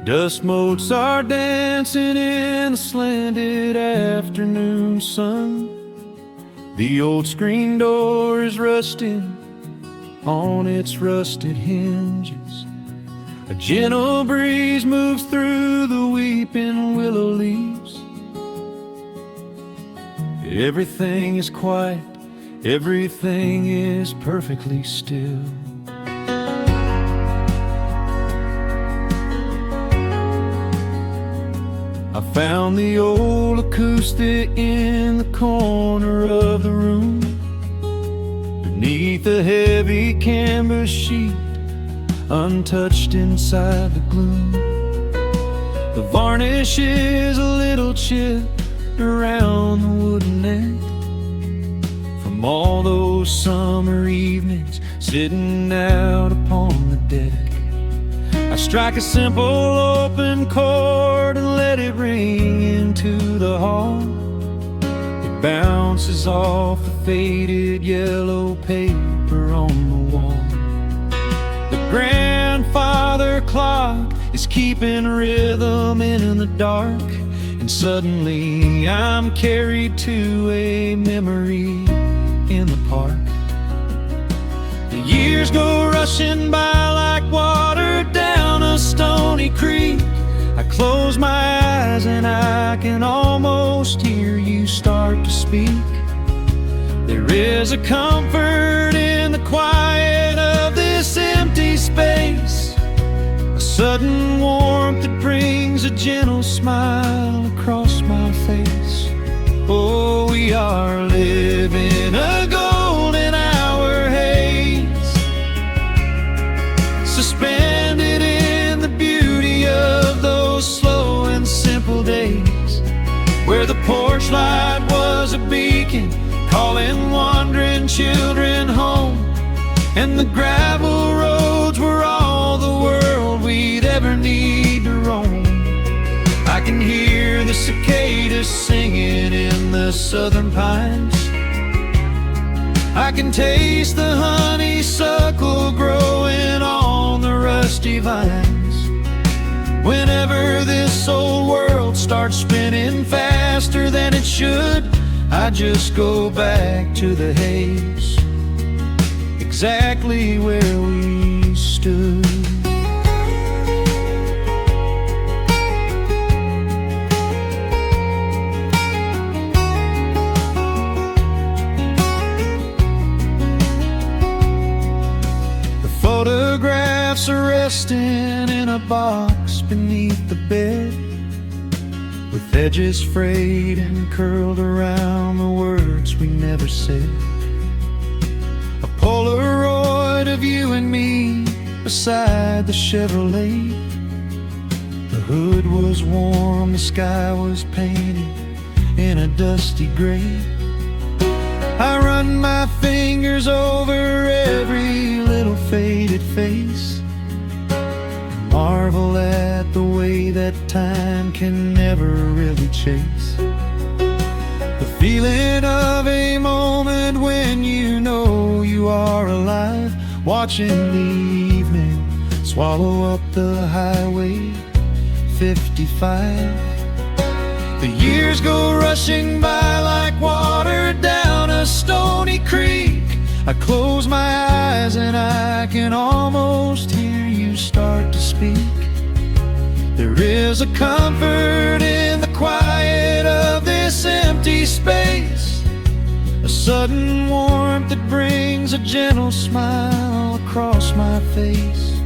Dust motes are dancing in the slanted afternoon sun. The old screen door is rusting on its rusted hinges. A gentle breeze moves through the weeping willow leaves. Everything is quiet, everything is perfectly still. I found the old acoustic in the corner of the room, beneath a heavy canvas sheet, untouched inside the gloom. The varnish is a little chipped around the wooden neck from all those summer evenings sitting out upon the deck. I strike a simple open chord and let it ring into the hall. It bounces off the faded yellow paper on the wall. The grandfather clock is keeping rhythm in the dark, and suddenly I'm carried to a memory in the park. The years go rushing by like water down a stony creek. I close my eyes and I can almost hear you start to speak. There is a comfort in the quiet of this empty space, a sudden warmth that brings a gentle smile across my face. Oh, we are living a golden hour haze, suspended in the beauty of those slow and simple days, where the porch light was a beacon calling wandering children home, and the gravel roads were all the world we'd ever need to roam. I can hear the cicadas singing in the southern pines. I can taste the honeysuckle growing on the rusty vines. Whenever this old world starts spinning faster than it should, I just go back to the haze, exactly where we stood. Photographs are resting in a box beneath the bed, with edges frayed and curled around the words we never said. A Polaroid of you and me beside the Chevrolet. The hood was warm, the sky was painted in a dusty gray. I run my fingers over every little faded face, marvel at the way that time can never really chase. The feeling of a moment when you know you are alive, watching the evening swallow up the highway 55. The years go rushing by like water down a stony creek. I close my eyes and I can almost hear you start to speak. There is a comfort in the quiet of this empty space, a sudden warmth that brings a gentle smile across my face.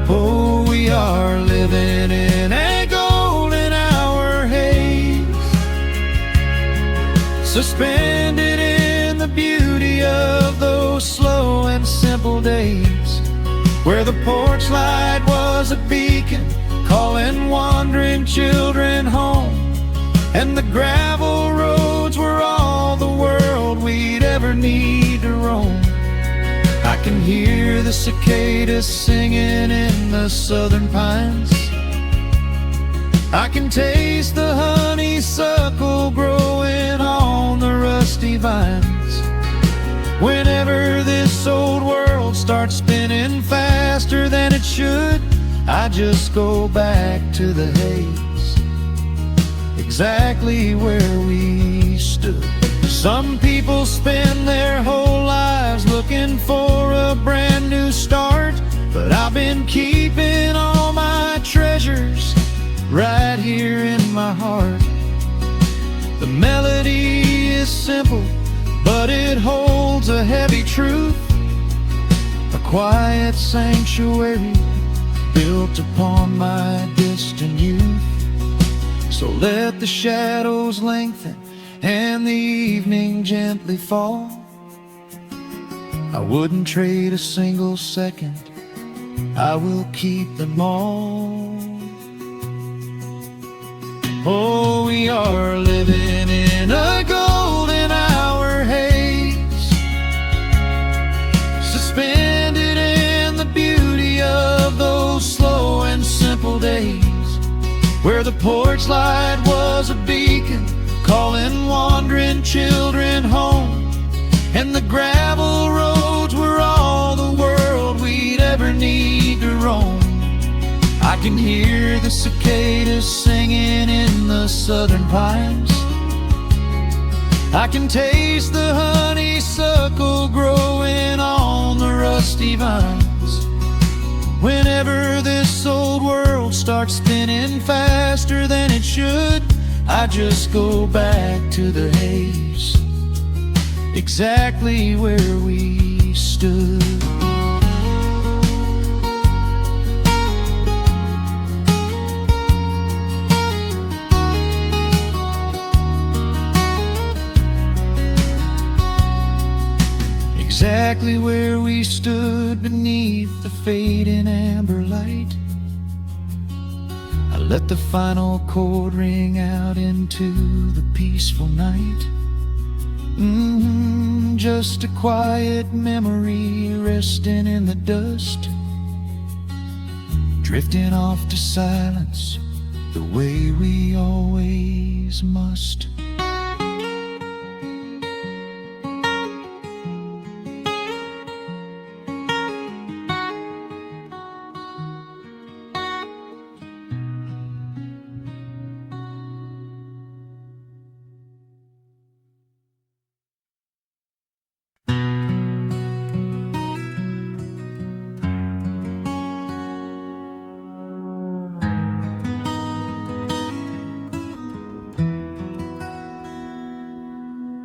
Oh, we are living in a golden hour haze, suspended in the beauty of those slow and simple days, where the porch light was a beacon calling wandering children home, and the gravel roads were all the world we'd ever need to roam. I can hear the cicadas singing in the southern pines. I can taste the honeysuckle growing on the rusty vines. Whenever this old world starts spinning faster than it should, I just go back to the haze, exactly where we stood. Some people spend their whole lives looking for a brand new start, but I've been keeping all my treasures right here in my heart. The melody is simple, but it holds a heavy truth, a quiet sanctuary built upon my distant youth. So let the shadows lengthen and the evening gently fall. I wouldn't trade a single second, I will keep them all. Oh, we are living in a golden hour haze, suspended in the beauty of those slow and simple days, where the porch light was a beacon calling wandering children home, and the gravel roads were all the world we'd ever need to roam. I can hear the cicadas singing in the southern pines, I can taste the honeysuckle growing on the rusty vines. Whenever this old world starts spinning faster than it should, I just go back to the haze, exactly where we stood. Exactly where we stood beneath the fading amber light. I let the final chord ring out into the peaceful night. Just a quiet memory resting in the dust, drifting off to silence the way we always must.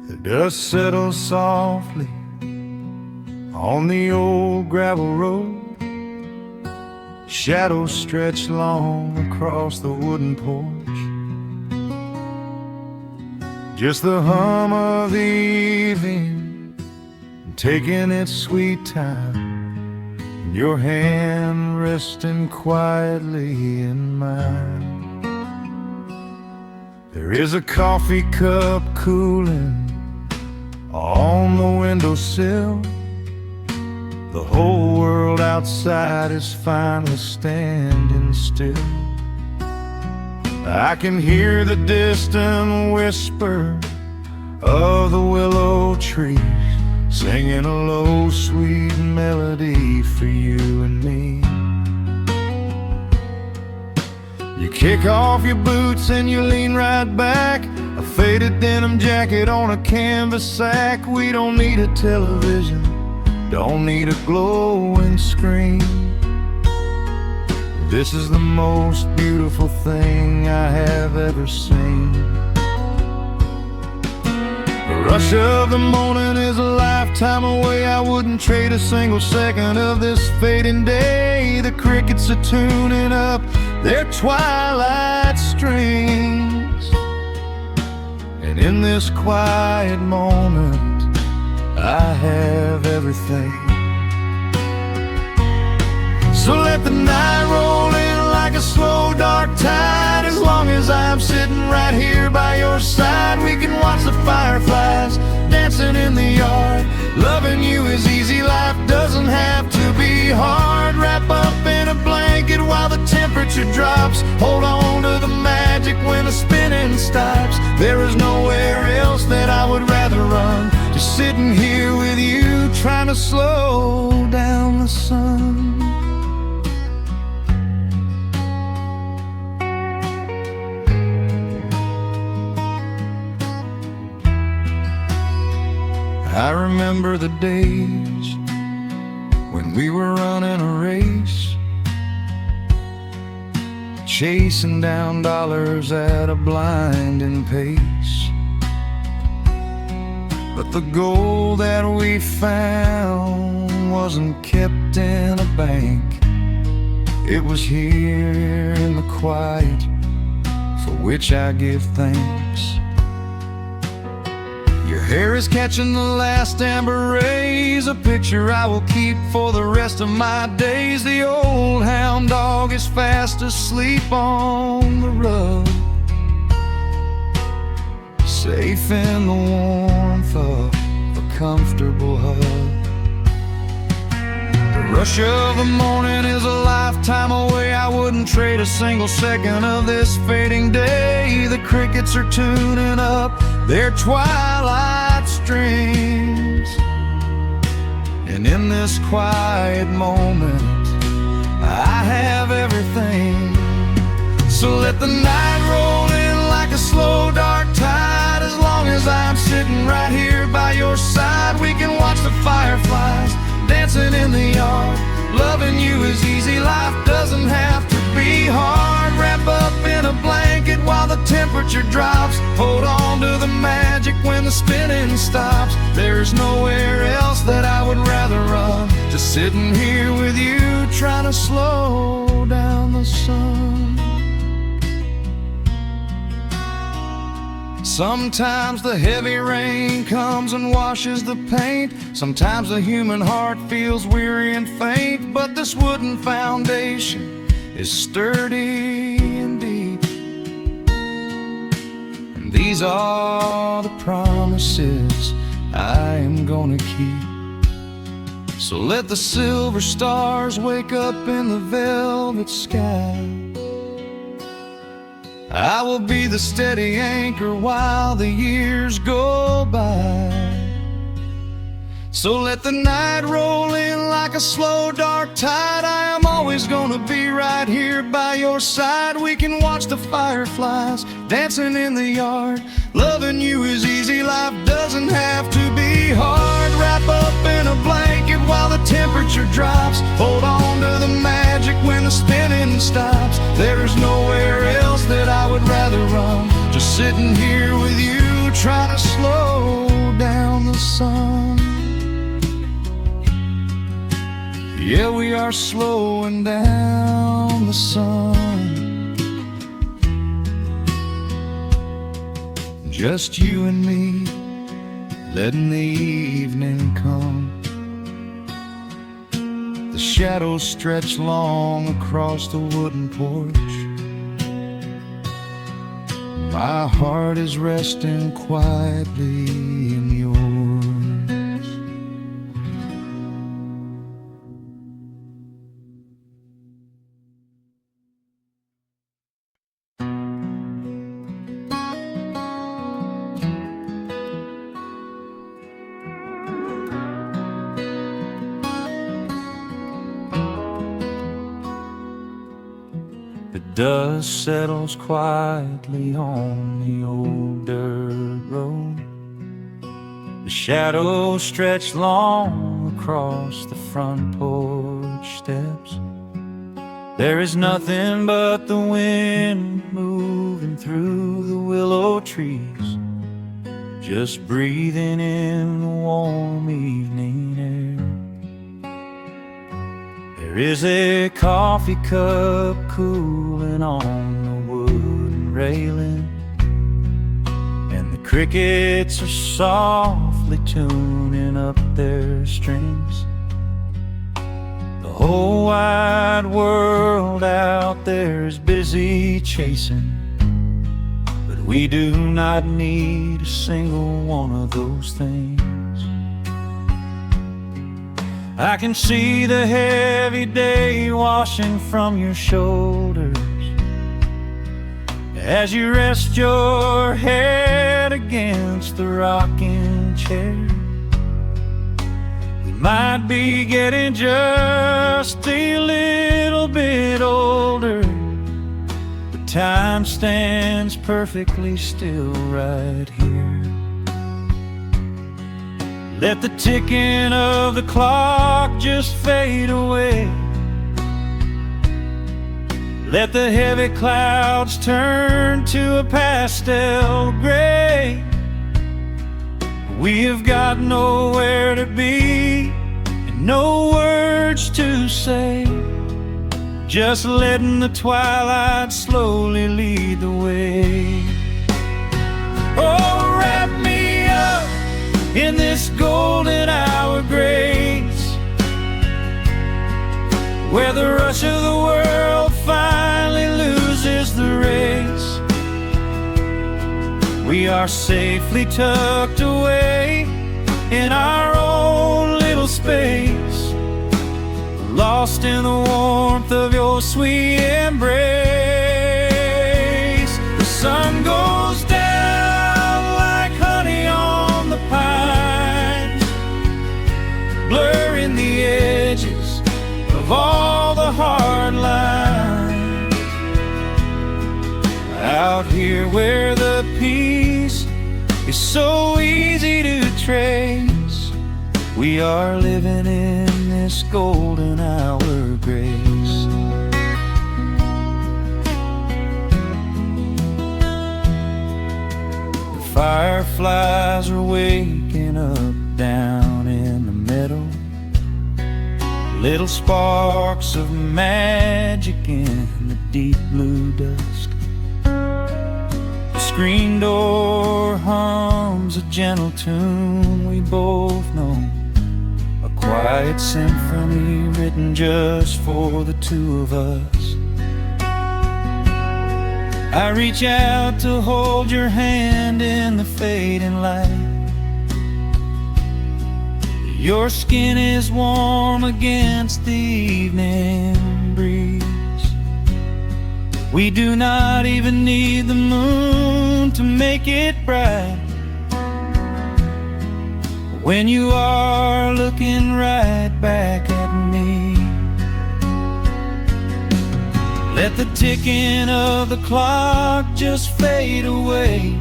The dust settles softly on the old gravel road, shadows stretch long across the wooden porch. Just the hum of the evening taking its sweet time, your hand resting quietly in mine. There is a coffee cup cooling on the windowsill. The whole world outside is finally standing still. I can hear the distant whisper of the willow trees singing a low, sweet melody for you and me. You kick off your boots and you lean right back, a faded denim jacket on a canvas sack. We don't need a television, don't need a glowing screen. This is the most beautiful thing I have ever seen. The rush of the morning is a lifetime away. I wouldn't trade a single second of this fading day. The crickets are tuning up their twilight strings, and in this quiet moment I have everything. So let the night roll in like a slow dark tide. As long as I'm sitting right here by your side, we can watch the fireflies dancing in the yard. Loving you is easy, life doesn't have to be hard. Wrap up in a blanket while the temperature drops. Hold on to the magic when the spinning stops. There is nowhere else that I would rather run, just sitting here with you, trying to slow down the sun. I remember the days when we were running a race, chasing down dollars at a blinding pace. But the gold that we found wasn't kept in a bank. It was here in the quiet, for which I give thanks. Your hair is catching the last amber rays, a picture I will keep for the rest of my days. The old hound dog is fast asleep on the rug, safe in the warmth of a comfortable hug. The rush of the morning is a lifetime away. I wouldn't trade a single second of this fading day. The crickets are tuning up their twilight strings, and in this quiet moment I have everything. So let the night roll in like a slow dark tide. As long as I'm sitting right here by your side, we can watch the fireflies dancing in the yard. Loving you is easy, life doesn't have to be hard. Wrap up in a blanket while the temperature drops. Hold on to the magic when the spinning stops. There's nowhere else that I would rather run, just sitting here with you, trying to slow down the sun. Sometimes the heavy rain comes and washes the paint. Sometimes the human heart feels weary and faint. But this wooden foundation is sturdy and deep, and these are the promises I am gonna keep. So let the silver stars wake up in the velvet sky. I will be the steady anchor while the years go by. So let the night roll in like a slow dark tide. I am always gonna be right here by your side. We can watch the fireflies dancing in the yard. Loving you is easy, life doesn't have to be hard. Wrap up in a blanket while the temperature drops. Hold on to the magic when the spinning stops. There's nowhere else that I would rather run, just sitting here with you, trying to slow down the sun. Yeah, we are slowing down the sun. Just you and me, letting the evening come. The shadows stretch long across the wooden porch. My heart is resting quietly in yours. The dust settles quietly on the old dirt road. The shadows stretch long across the front porch steps. There is nothing but the wind moving through the willow trees, just breathing in the warm evening air. There is a coffee cup cooling on the wooden railing, and the crickets are softly tuning up their strings. The whole wide world out there is busy chasing, but we do not need a single one of those things. I can see the heavy day washing from your shoulders as you rest your head against the rocking chair. We might be getting just a little bit older, but time stands perfectly still right here. Let the ticking of the clock just fade away. Let the heavy clouds turn to a pastel gray. We have got nowhere to be and no words to say, just letting the twilight slowly lead the way. Oh, wrap me up in this golden hour grace, where the rush of the world finally loses the race. We are safely tucked away in our own little space, lost in the warmth of your sweet embrace. The sun goes down like honey on the pines, blurring the edges of all the hard lines. Out here where the peace is so easy to trace, we are living in this golden hour grace. The fireflies are waking up down in the meadow, little sparks of magic in the deep blue dusk. The screen door hums a gentle tune we both know, a quiet symphony written just for the two of us. I reach out to hold your hand in the fading light. Your skin is warm against the evening breeze. We do not even need the moon to make it bright, when you are looking right back at me. Let the ticking of the clock just fade away.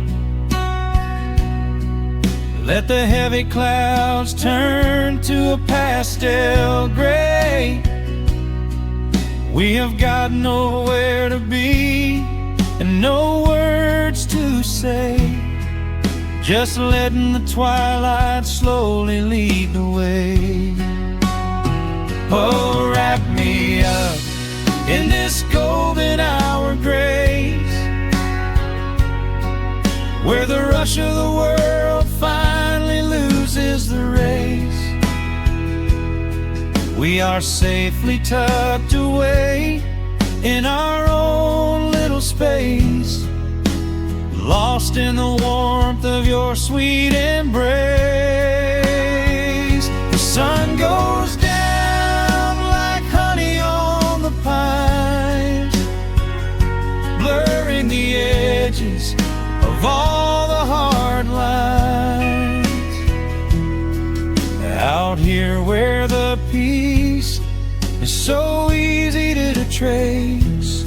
Let the heavy clouds turn to a pastel gray. We have got nowhere to be and no words to say, just letting the twilight slowly lead the way. Oh, wrap me up in this golden hour grace, where the rush of the world finally loses the race. We are safely tucked away in our own little space, lost in the warmth of your sweet embrace. The sun goes down like honey on the pines, blurring the edges of all the hard lines. Out here where the peace is so easy to trace,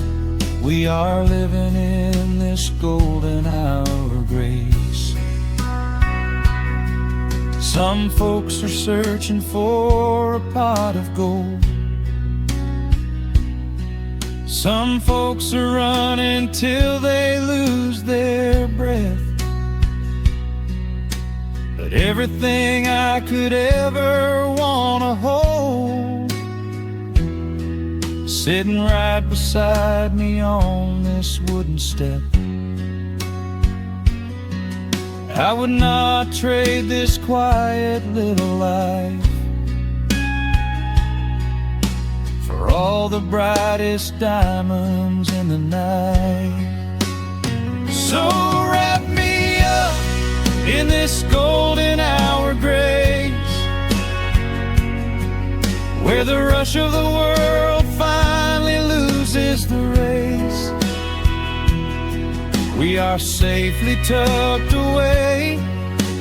we are living in this golden hour grace. Some folks are searching for a pot of gold, some folks are running till they lose their breath. But everything I could ever want to hold, sitting right beside me on this wooden step. I would not trade this quiet little life for all the brightest diamonds in the night. So wrap me up in this golden hour grace, where the rush of the world finally loses the race. We are safely tucked away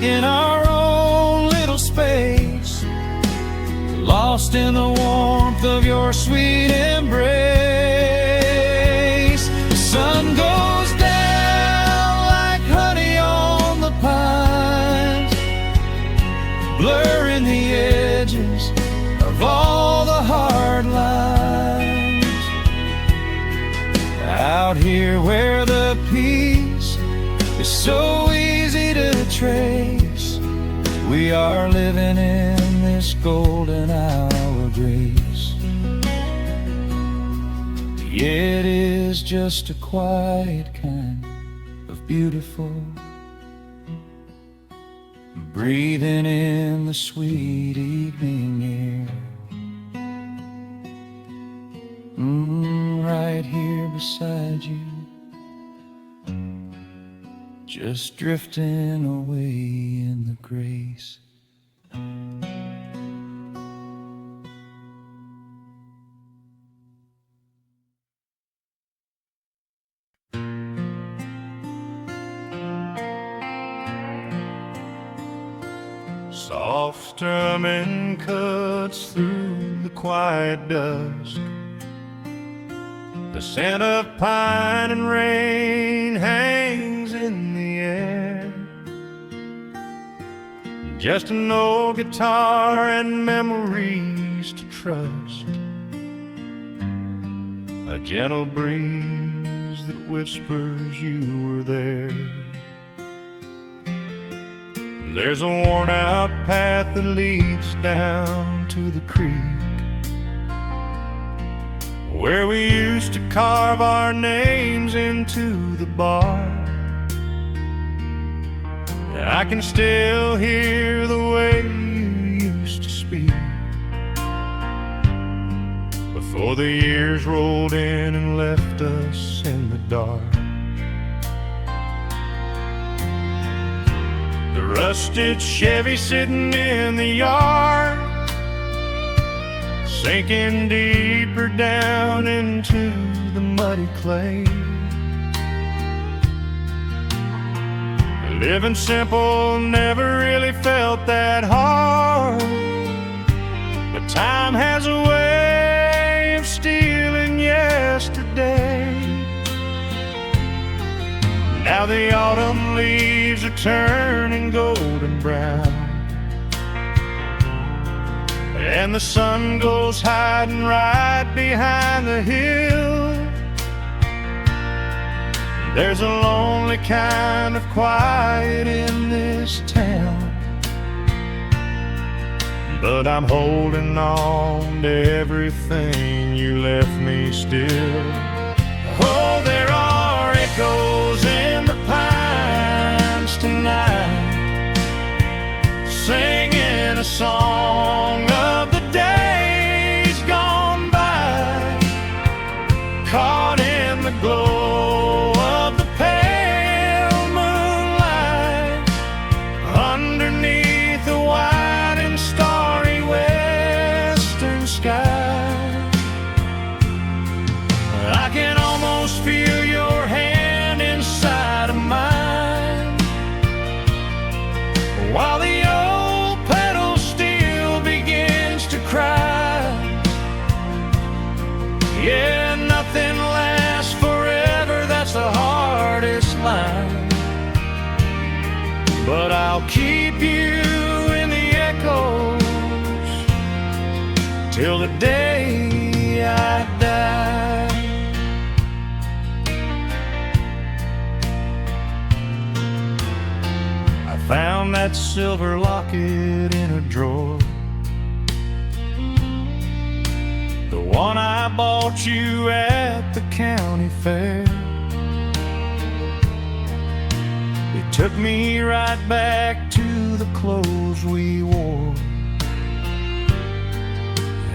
in our own little space, lost in the warmth of your sweet embrace. The sun goes down like honey on the pines, blurred is so easy to trace. We are living in this golden hour grace. Yet it is just a quiet kind of beautiful, breathing in the sweet evening air. Right here beside you, just drifting away in the grace. Soft strumming cuts through the quiet dusk. The scent of pine and rain hangs in the air. Just an old guitar and memories to trust. A gentle breeze that whispers you were there. There's a worn-out path that leads down to the creek, where we used to carve our names into the bark. I can still hear the way you used to speak before the years rolled in and left us in the dark. The rusted Chevy sitting in the yard, sinking deeper down into the muddy clay. Living simple never really felt that hard, but time has a way of stealing yesterday. Now the autumn leaves are turning golden brown, and the sun goes hiding right behind the hill. There's a lonely kind of quiet in this town, but I'm holding on to everything you left me still. Oh, there are echoes in the pines tonight, singing a song of the days gone by, caught in the glow of the pale moonlight, underneath the wide and starry western sky. I can almost feel your hand inside of mine, while the old pedal steel begins to cry. Yeah, nothing lasts forever, that's the hardest line, but I'll keep you in the echoes till the day I die. I found that silver locket in a drawer, the one I bought you at the county fair. It took me right back to the clothes we wore,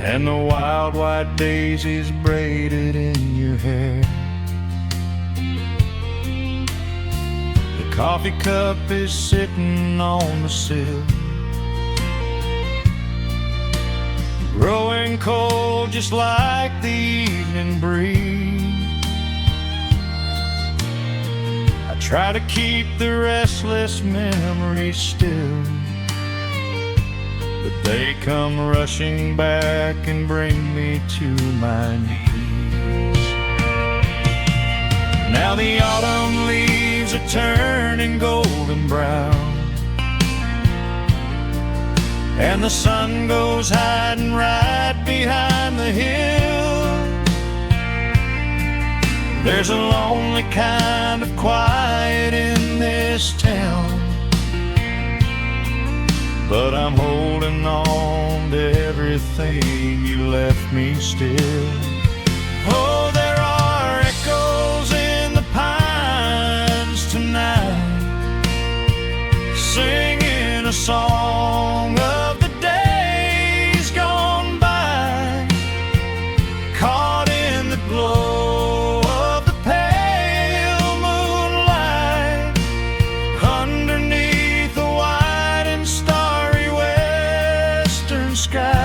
and the wild white daisies braided in your hair. The coffee cup is sitting on the sill, growing cold just like the evening breeze. I try to keep the restless memories still, but they come rushing back and bring me to my knees. Now the autumn leaves are turning golden brown, and the sun goes hiding right behind the hill. There's a lonely kind of quiet in this everything you left me still. Oh, there are echoes in the pines tonight, singing a song of the days gone by, caught in the glow of the pale moonlight, underneath the wide and starry western sky.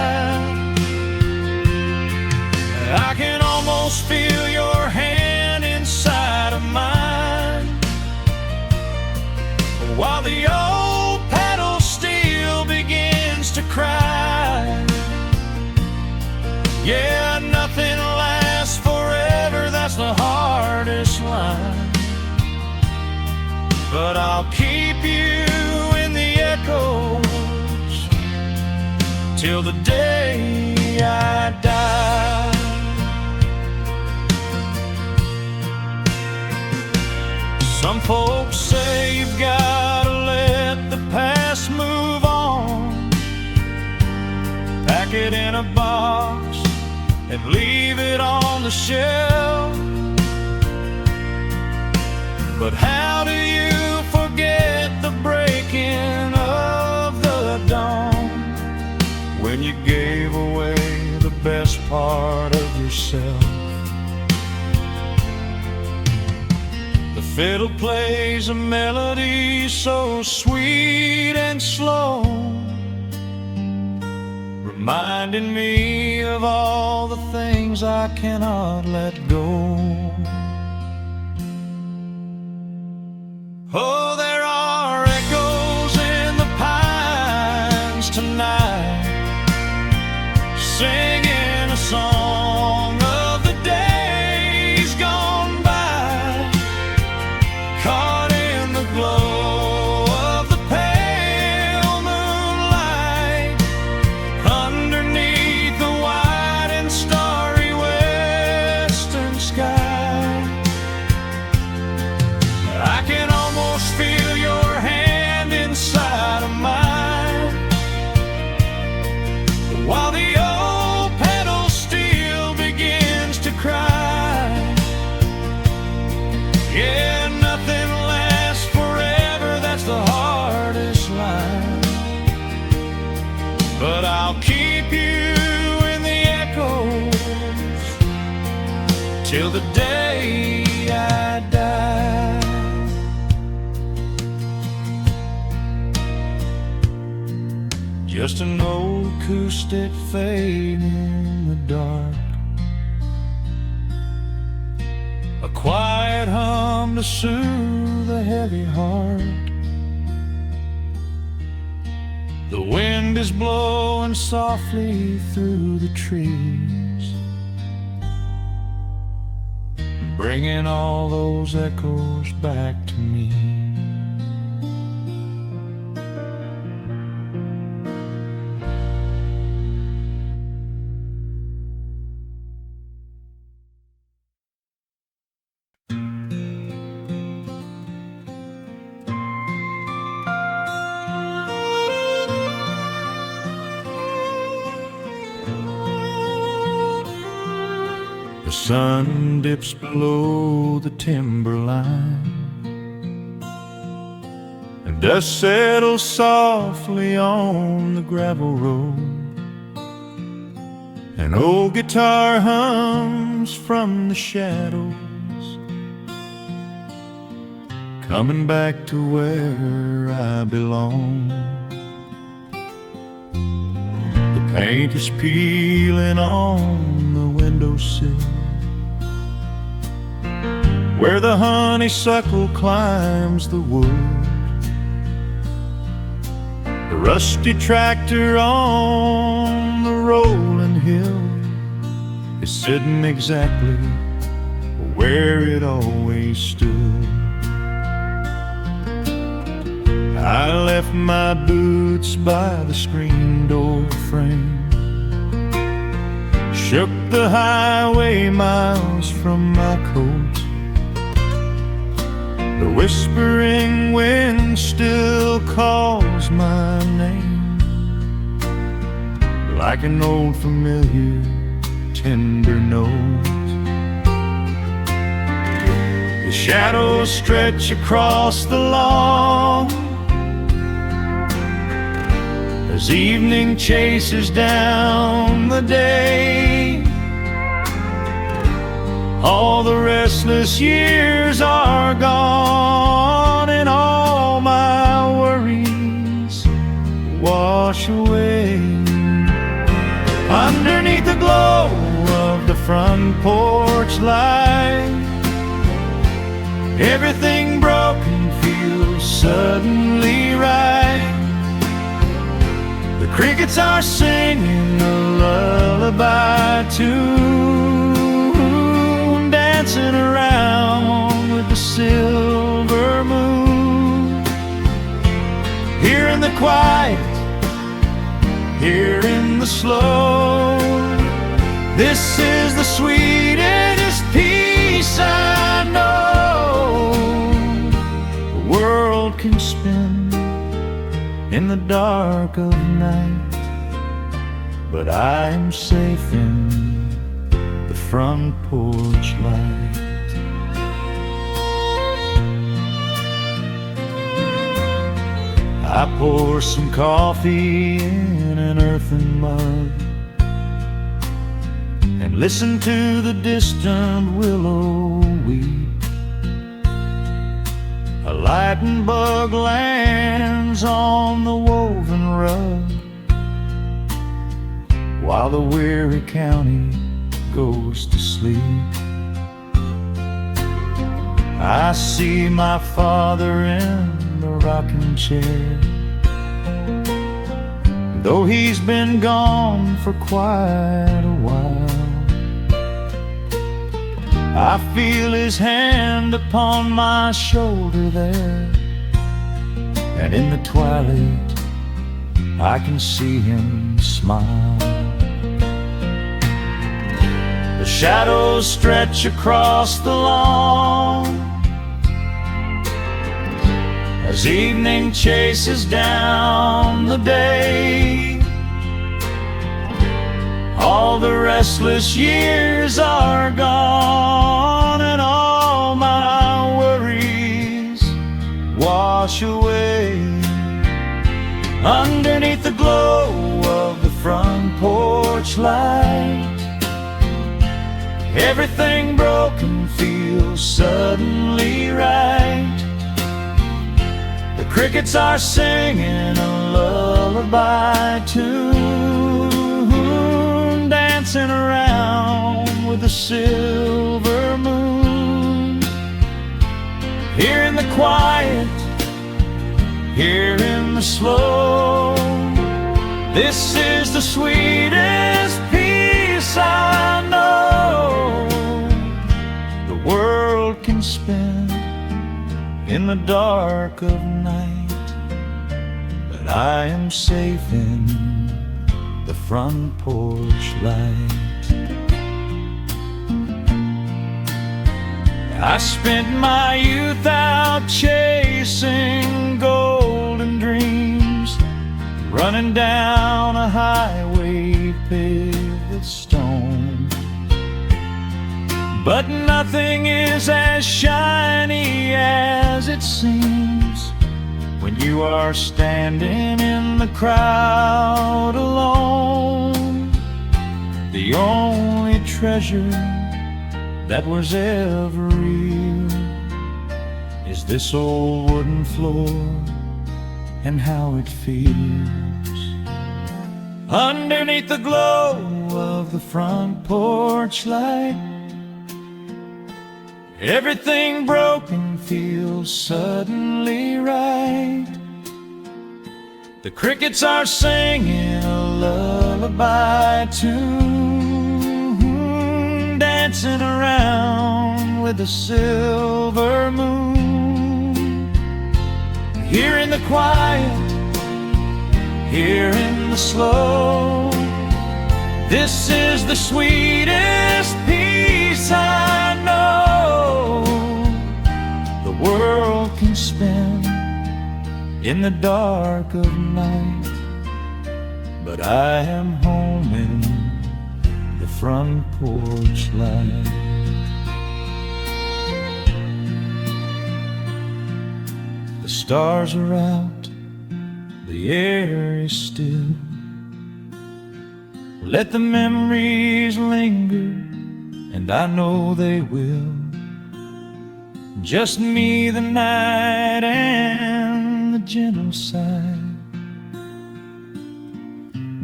I can almost feel your hand inside of mine, while the old pedal steel begins to cry. Yeah, nothing lasts forever, that's the hardest line, but I'll keep you in the echoes till the day I die. Some folks say you've gotta let the past move on, pack it in a box and leave it on the shelf. But how do you forget the breaking of the dawn, when you gave away the best part of yourself? The fiddle plays a melody so sweet and slow, reminding me of all the things I cannot let go. Oh, there are echoes in the pines tonight, singing a song of the days gone by, caught in the glow of the pale moonlight, underneath the wide and starry western sky. I can almost feel your hand inside of mine, while the old pedal steel begins to cry. Yeah, nothing lasts forever, that's the hardest line, but I'll keep you in the echoes till the day I die. Just an old acoustic fading in the dark, a quiet hum to soothe a heavy heart. The wind is blowing softly through the trees, bringing all those echoes back to me. The sun dips below the timberline, and dust settles softly on the gravel road. An old guitar hums from the shadows, coming back to where I belong. The paint is peeling on the windowsill, where the honeysuckle climbs the wood. The rusty tractor on the rolling hill is sitting exactly where it always stood. I left my boots by the screen door frame, shook the highway miles from my coat. The whispering wind still calls my name, like an old familiar tender note. The shadows stretch across the lawn as evening chases down the day. All the restless years are gone, and all my worries wash away. Underneath the glow of the front porch light, everything broken feels suddenly right. The crickets are singing a lullaby tune, dancing around with the silver moon. Here in the quiet, here in the slow, this is the sweetest peace I know. The world can spin in the dark of night, but I am safe in the front porch light. I pour some coffee in an earthen mug and listen to the distant willow weep. A lightning bug lands on the woven rug while the weary county goes to sleep. I see my father in the rocking chair, though he's been gone for quite a while. I feel his hand upon my shoulder there, and in the twilight I can see him smile. The shadows stretch across the lawn as evening chases down the day. All the restless years are gone, and all my worries wash away. Underneath the glow of the front porch light, everything broken feels suddenly right. The crickets are singing a lullaby tune, dancing around with the silver moon. Here in the quiet, here in the slow, this is the sweetest peace I know. The world can spin in the dark of night, but I am safe in the front porch light. I spent my youth out chasing golden dreams, running down a highway paved with stone. But nothing is as shiny as it seems when you are standing in the crowd alone. The only treasure that was ever real is this old wooden floor and how it feels. Underneath the glow of the front porch light, everything broken feels suddenly right. The crickets are singing a lullaby tune, dancing around with the silver moon. Here in the quiet, here in the slow, this is the sweetest peace I know. The world can spin in the dark of night, but I am home in the front porch light. The stars are out, the air is still. Let the memories linger, and I know they will. Just me, the night, and the gentle sigh.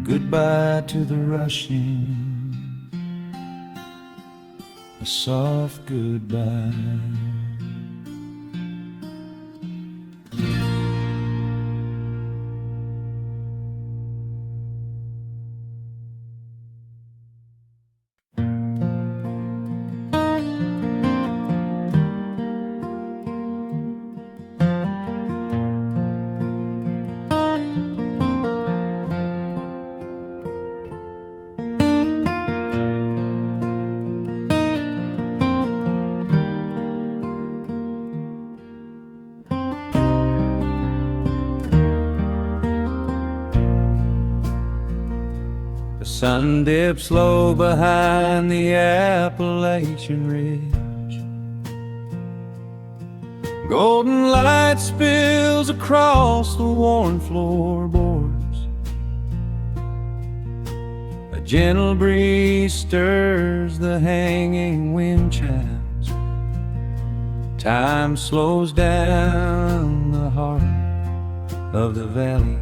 Goodbye to the rushing, a soft goodbye. The sun dips low behind the Appalachian Ridge. Golden light spills across the worn floorboards. A gentle breeze stirs the hanging wind chimes. Time slows down the heart of the valley.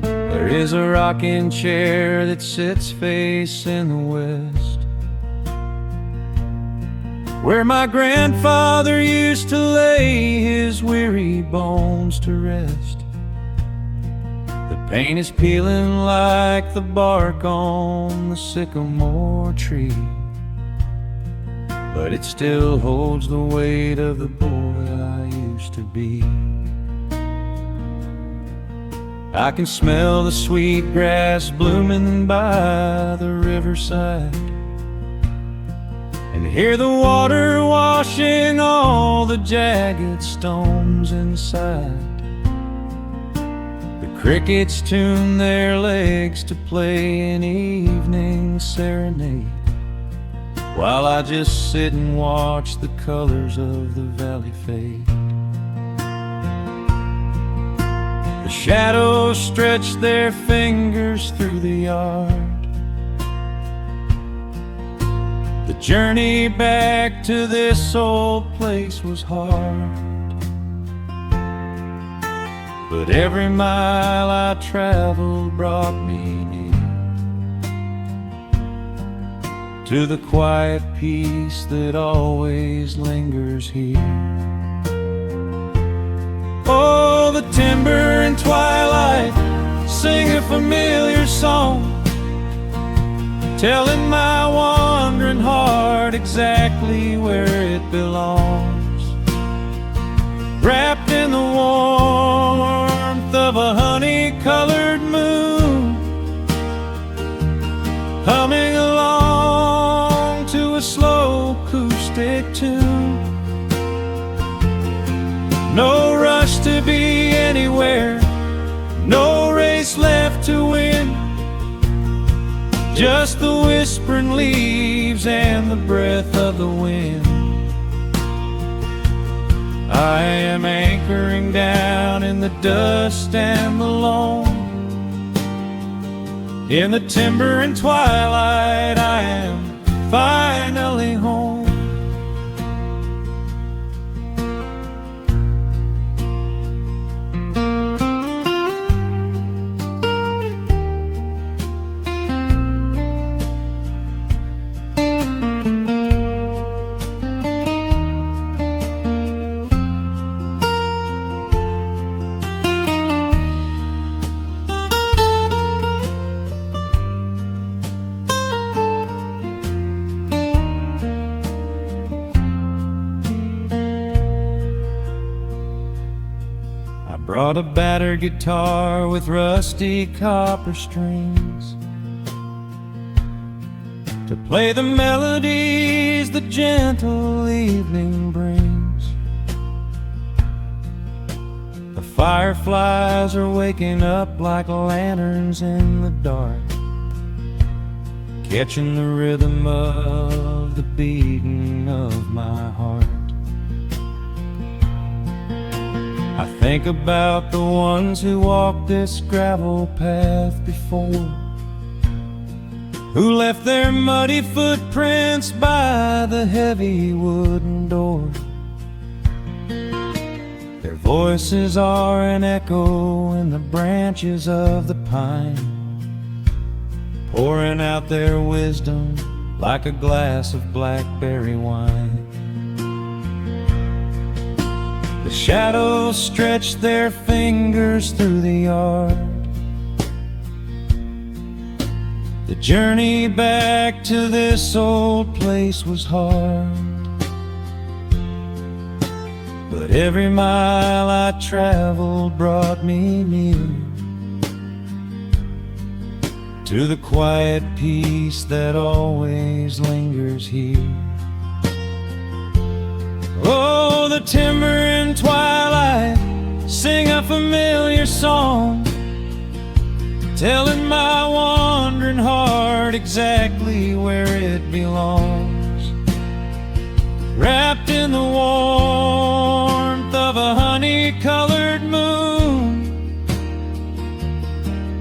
There is a rocking chair that sits facing the west, where my grandfather used to lay his weary bones to rest. The paint is peeling like the bark on the sycamore tree, but it still holds the weight of the boy I used to be. I can smell the sweet grass blooming by the riverside, and hear the water washing all the jagged stones inside. The crickets tune their legs to play an evening serenade, while I just sit and watch the colors of the valley fade. The shadows stretch their fingers through the yard. The journey back to this old place was hard, but every mile I traveled brought me near to the quiet peace that always lingers here. Oh, the timber and twilight sing a familiar song, telling my wandering heart exactly where it belongs. Wrapped in the warmth of a honey-colored moon, humming along to a slow acoustic tune. No rush to be anywhere, no race left to win, just the whispering leaves and the breath of the wind. I am anchoring down in the dust and the loam. In the timber and twilight I am finally home. Brought a battered guitar with rusty copper strings to play the melodies the gentle evening brings. The fireflies are waking up like lanterns in the dark, catching the rhythm of the beating of my heart. I think about the ones who walked this gravel path before, who left their muddy footprints by the heavy wooden door. Their voices are an echo in the branches of the pine, pouring out their wisdom like a glass of blackberry wine. The shadows stretch their fingers through the yard. The journey back to this old place was hard, but every mile I traveled brought me near to the quiet peace that always lingers here. Oh, the timber and twilight sing a familiar song, telling my wandering heart exactly where it belongs. Wrapped in the warmth of a honey-colored moon,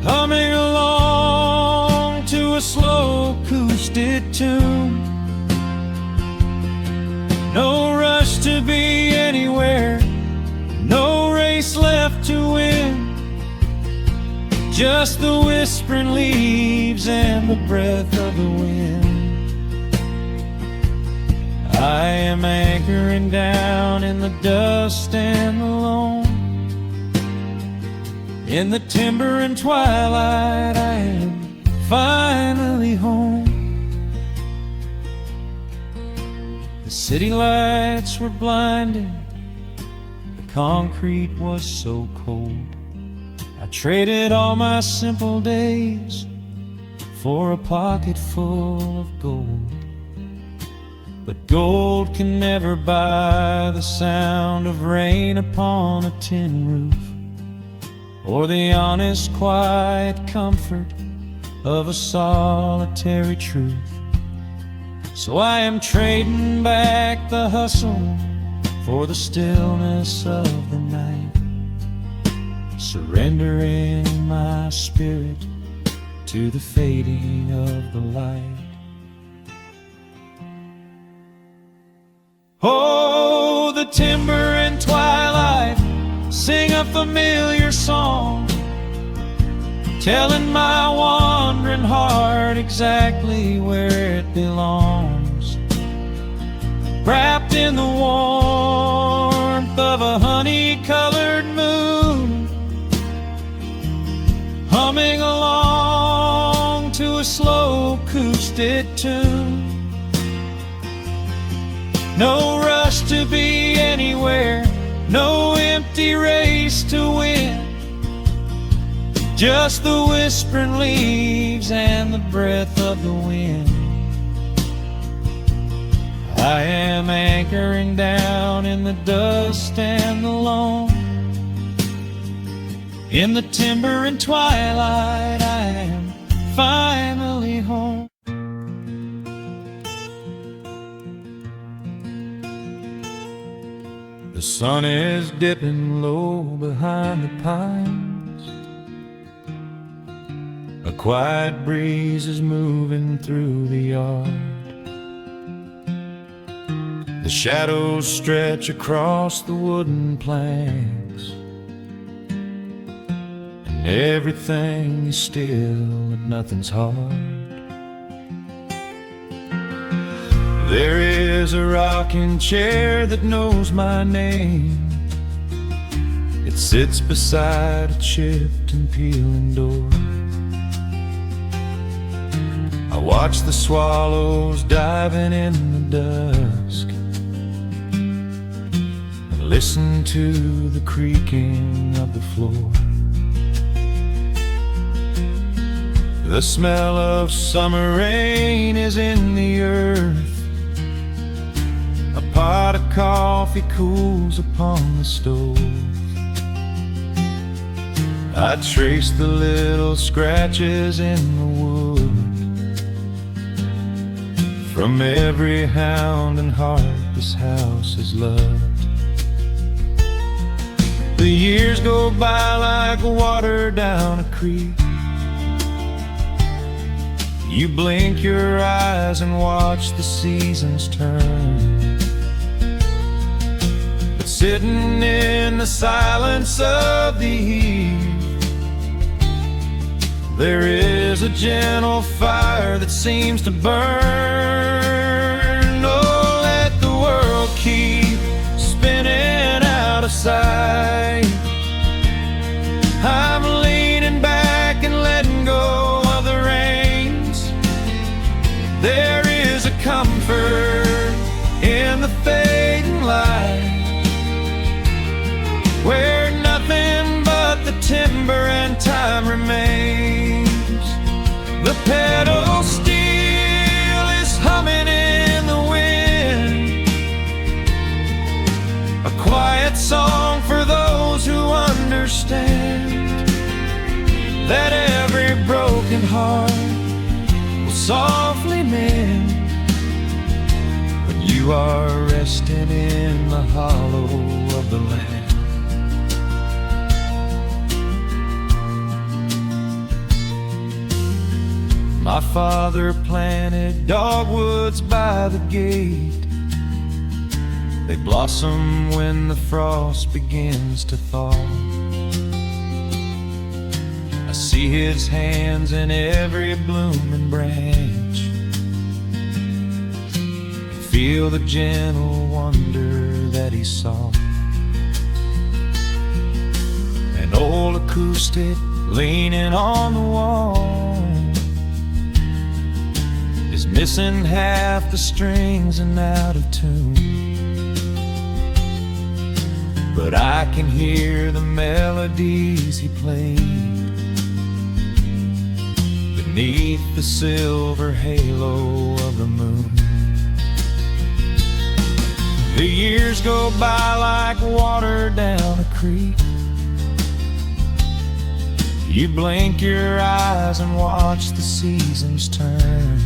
humming along to a slow acoustic tune. No rush to be anywhere, no race left to win, just the whispering leaves and the breath of the wind. I am anchoring down in the dust and the loam. In the timber and twilight, I am finally home. The city lights were blinding, the concrete was so cold. I traded all my simple days for a pocket full of gold. But gold can never buy the sound of rain upon a tin roof, or the honest, quiet comfort of a solitary truth. So I am trading back the hustle for the stillness of the night, surrendering my spirit to the fading of the light. Oh, the timber and twilight sing a familiar song, telling my wandering heart exactly where it belongs. Wrapped in the warmth of a honey-colored moon, humming along to a slow acoustic tune. No rush to be anywhere, no empty race to win, just the whispering leaves and the breath of the wind. I am anchoring down in the dust and the loam. In the timber and twilight, I am finally home. The sun is dipping low behind the pines. A quiet breeze is moving through the yard. The shadows stretch across the wooden planks, and everything is still and nothing's hard. There is a rocking chair that knows my name. It sits beside a chipped and peeling door. I watch the swallows diving in the dusk, and listen to the creaking of the floor. The smell of summer rain is in the earth. A pot of coffee cools upon the stove. I trace the little scratches in the wood from every hound and heart this house has loved. The years go by like water down a creek. You blink your eyes and watch the seasons turn. But sitting in the silence of the eve, there is a gentle fire that seems to burn. Oh, let the world keep spinning out of sight. I'm leaning back and letting go of the reins. There is a comfort in the fading light, where nothing but the timber and time remains. The pedal steel is humming in the wind, a quiet song for those who understand that every broken heart will softly mend when you are resting in the hollow of the land. My father planted dogwoods by the gate. They blossom when the frost begins to thaw. I see his hands in every blooming branch, feel the gentle wonder that he saw. An old acoustic leaning on the wall is missing half the strings and out of tune, but I can hear the melodies he played beneath the silver halo of the moon. The years go by like water down a creek. You blink your eyes and watch the seasons turn.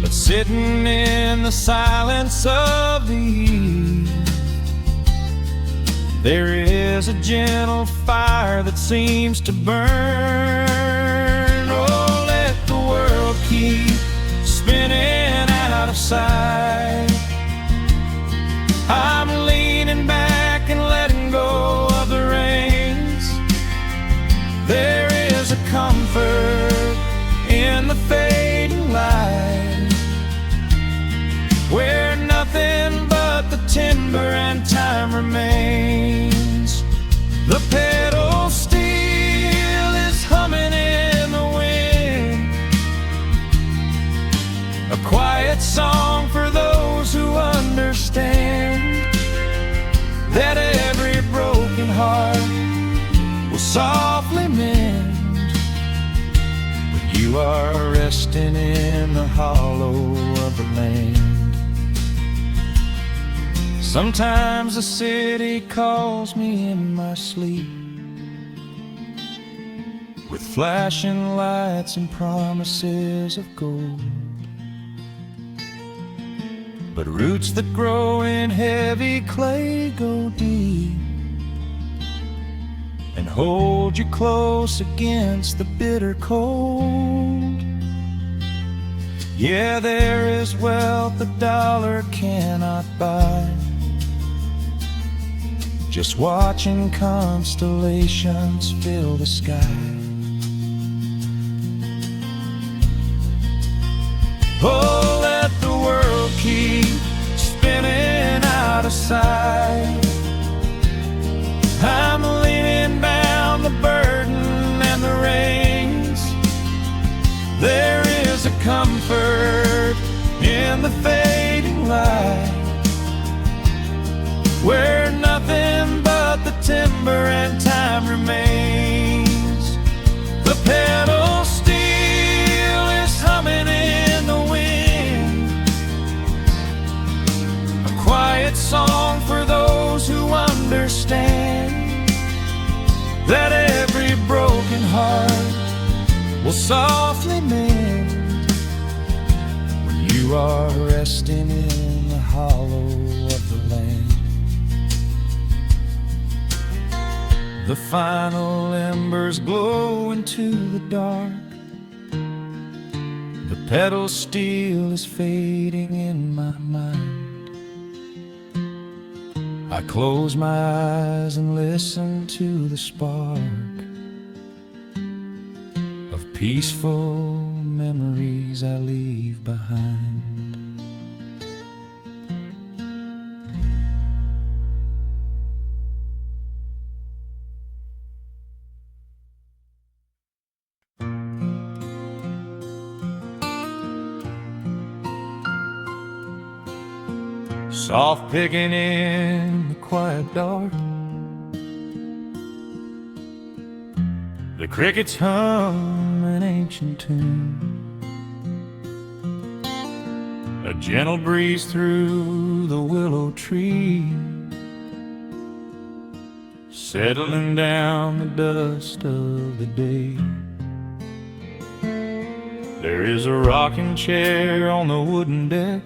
But sitting in the silence of the eve, there is a gentle fire that seems to burn. Oh, let the world keep spinning out of sight. I'm leaning back and letting go of the reins. There is a comfort in the fading light, where nothing but the timber and time remains. The pedal steel is humming in the wind, a quiet song for those who understand that every broken heart will softly mend when you are resting in the hollow of the land. Sometimes the city calls me in my sleep, with flashing lights and promises of gold, but roots that grow in heavy clay go deep and hold you close against the bitter cold. Yeah, there is wealth a dollar cannot buy, just watching constellations fill the sky. Oh, let the world keep spinning out of sight. I'm leaning down the burden and the reins. There is a comfort in the fading light, where nothing but the timber and time remains. The pedal steel is humming in the wind, a quiet song for those who understand softly mend when you are resting in the hollow of the land. The final embers glow into the dark. The pedal steel is fading in my mind. I close my eyes and listen to the spark of peaceful memories I leave behind. Soft picking in the quiet dark, the crickets hum an ancient tune. A gentle breeze through the willow tree, settling down the dust of the day. There is a rocking chair on the wooden deck,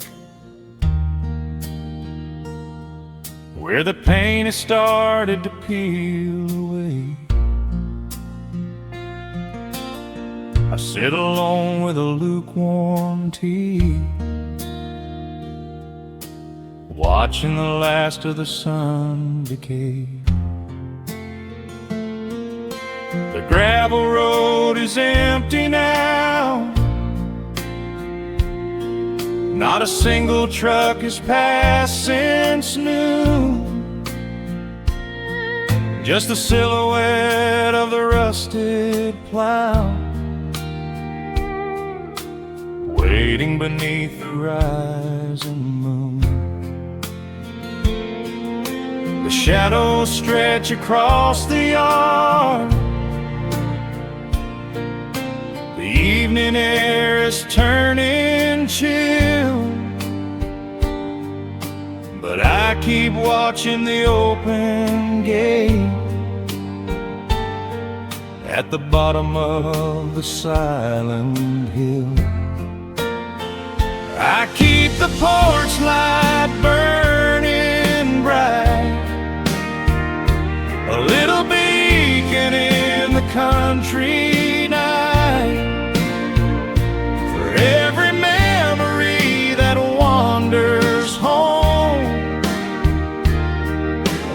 where the paint has started to peel away. I sit alone with a lukewarm tea, watching the last of the sun decay. The gravel road is empty now, not a single truck has passed since noon. Just the silhouette of the rusted plow, waiting beneath the rising moon. The shadows stretch across the yard, the evening air is turning chill, but I keep watching the open gate at the bottom of the silent hill. I keep the porch light burning bright, a little beacon in the country night, for every memory that wanders home.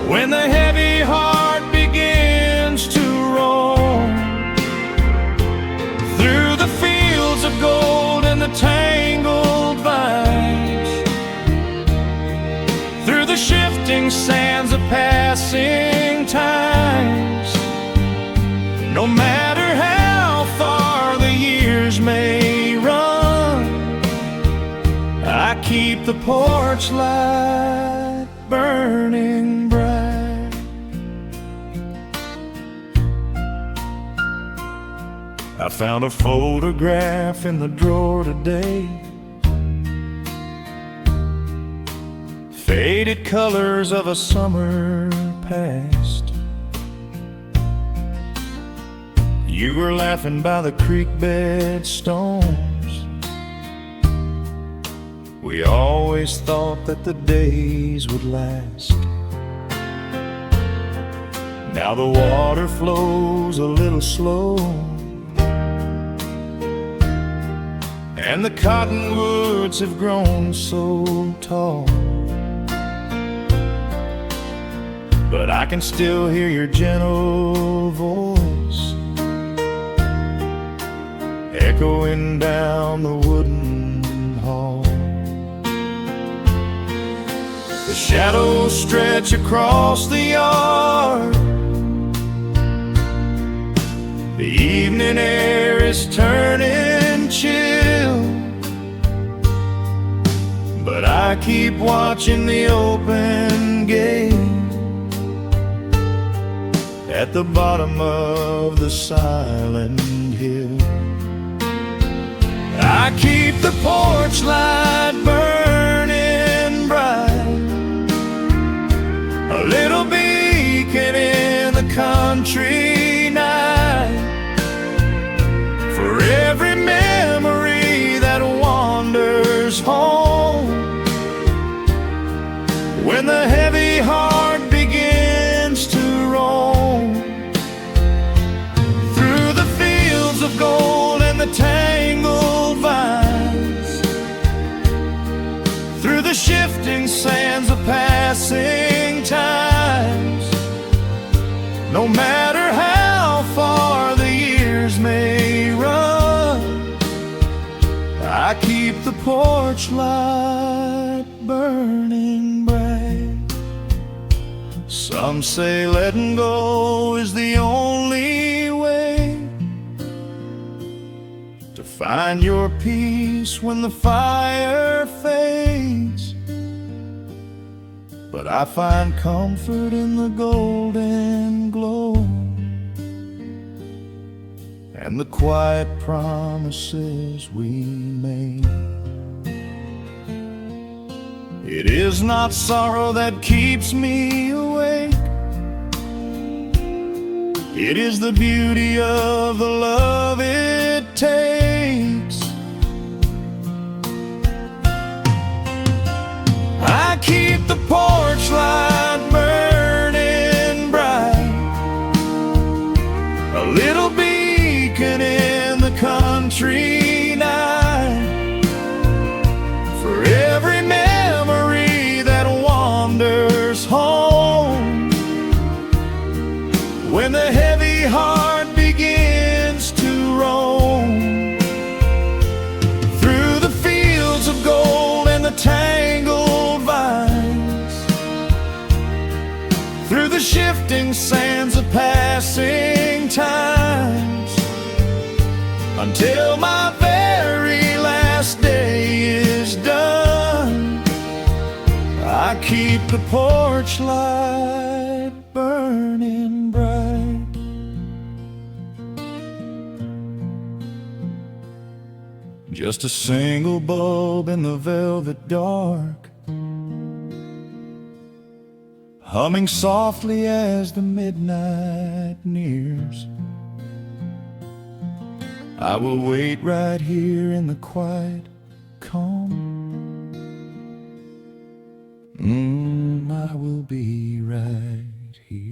When the heavy heart begins to roam through the fields of gold and the tangled vines, through the shifting sands of passing times, no matter how far the years may run, I keep the porch light burning bright. I found a photograph in the drawer today, faded colors of a summer past. You were laughing by the creek bed stones. We always thought that the days would last. Now the water flows a little slow, and the cottonwoods have grown so tall, but I can still hear your gentle voice echoing down the wooden hall. The shadows stretch across the yard, the evening air is turning chill, but I keep watching the open gate at the bottom of the silent hill. I keep the porch light burning bright, a little beacon in the country night, for porch light burning bright. Some say letting go is the only way to find your peace when the fire fades. But I find comfort in the golden glow and the quiet promises we made. It is not sorrow that keeps me awake. It is the beauty of the love it takes. I keep the porch light burning bright, a little beacon in the country night, for every memory that wanders home. When the heavy heart begins to roam through the fields of gold and the tangled vines, through the shifting sands of passing times, until my very last day is done, I keep the porch light burning bright. Just a single bulb in the velvet dark, humming softly as the midnight nears. I will wait right here in the quiet calm. I will be right here.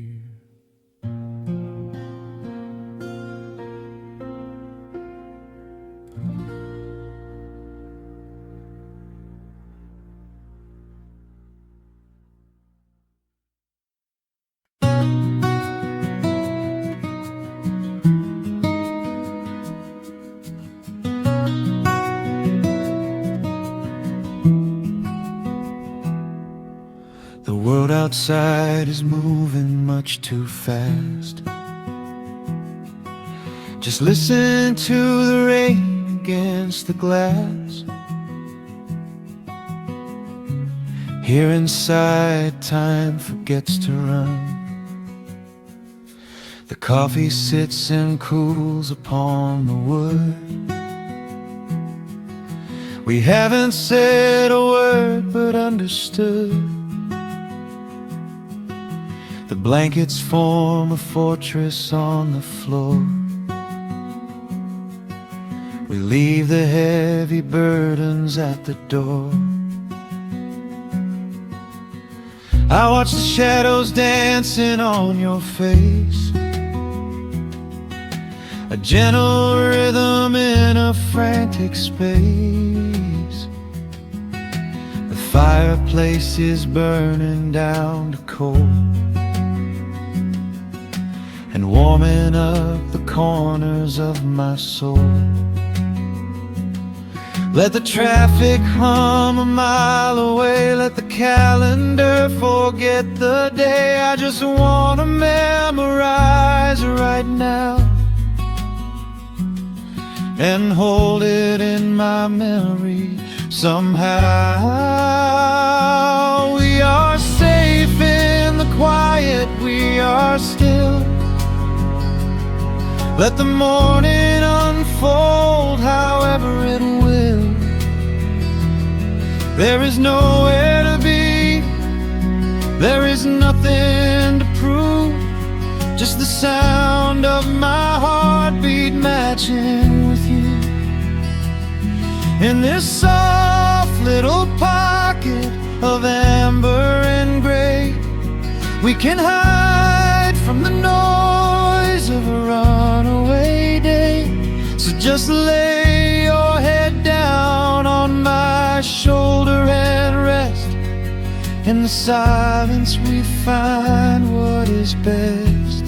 The world outside is moving much too fast. Just listen to the rain against the glass. Here inside, time forgets to run. The coffee sits and cools upon the wood. We haven't said a word but understood. The blankets form a fortress on the floor. We leave the heavy burdens at the door. I watch the shadows dancing on your face, a gentle rhythm in a frantic space. The fireplace is burning down to coal and warming up the corners of my soul. Let the traffic hum a mile away, let the calendar forget the day. I just wanna memorize right now and hold it in my memory somehow. We are safe in the quiet, we are still. Let the morning unfold however it will. There is nowhere to be, there is nothing to prove, just the sound of my heartbeat matching with you. In this soft little pocket of amber and gray, we can hide from the noise of a runaway day. So just lay your head down on my shoulder and rest. In the silence we find what is best.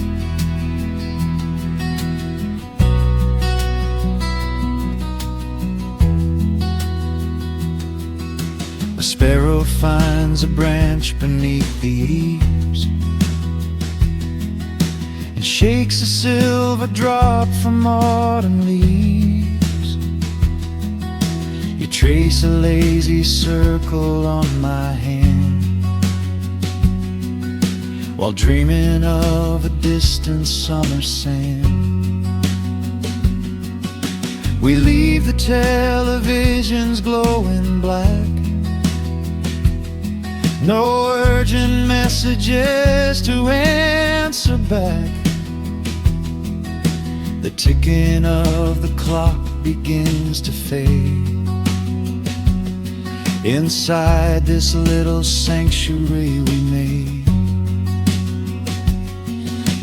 bends a branch beneath the eaves and shakes a silver drop from autumn leaves. You trace a lazy circle on my hand while dreaming of a distant summer sand. We leave the televisions glowing black, no urgent messages to answer back. The ticking of the clock begins to fade inside this little sanctuary we made.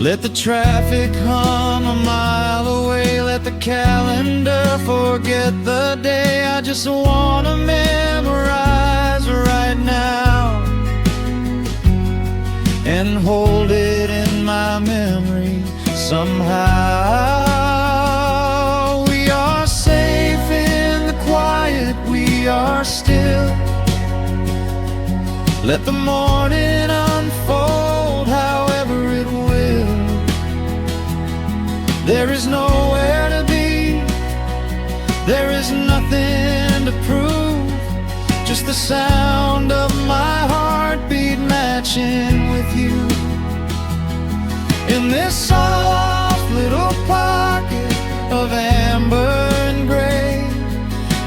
Let the traffic hum a mile away, let the calendar forget the day. I just wanna memorize right now and hold it in my memory somehow. We are safe in the quiet, we are still. Let the morning unfold however it will. There is nowhere to be, there is nothing to prove, just the sound of my heartbeat matching with you. In this soft little pocket of amber and gray,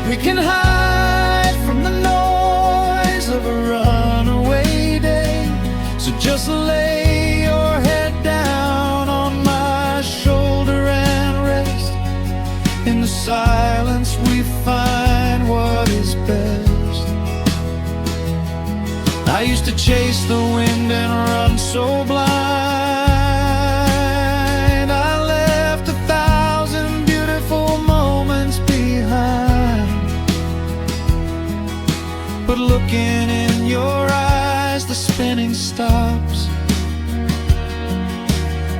we can hide from the noise of a runaway day. So just lay your head down on my shoulder and rest. In the silence we find what is best. I used to chase the wind and run so blind. I left 1,000 beautiful moments behind. But looking in your eyes, the spinning stops.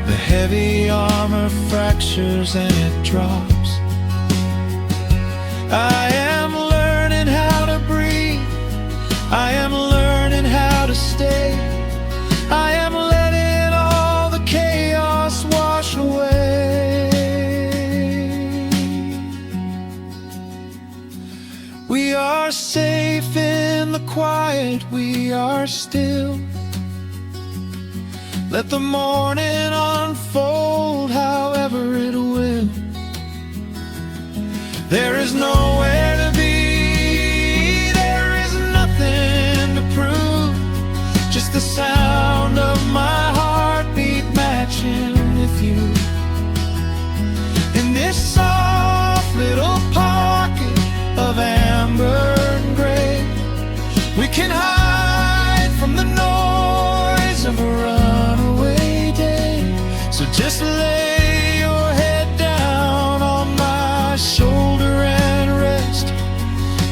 The heavy armor fractures and it drops. I am learning how to breathe, I am learning how to stay. I am letting all the chaos wash away. We are safe in the quiet, we are still. Let the morning unfold however it will. There is nowhere to be, there is nothing to prove, just the sound of my heartbeat matching with you. In this soft little pocket of amber and gray, we can hide from the noise of a runaway day. So just lay your head down on my shoulder and rest.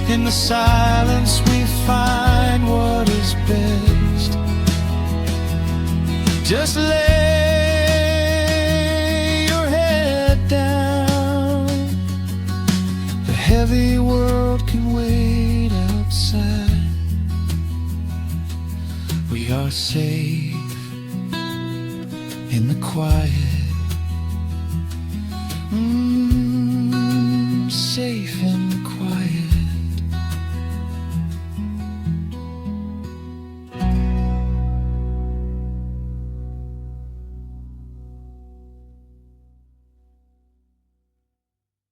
In the silence we find what is best. Just lay your head down. The heavy world can wait outside. We are safe in the quiet, safe in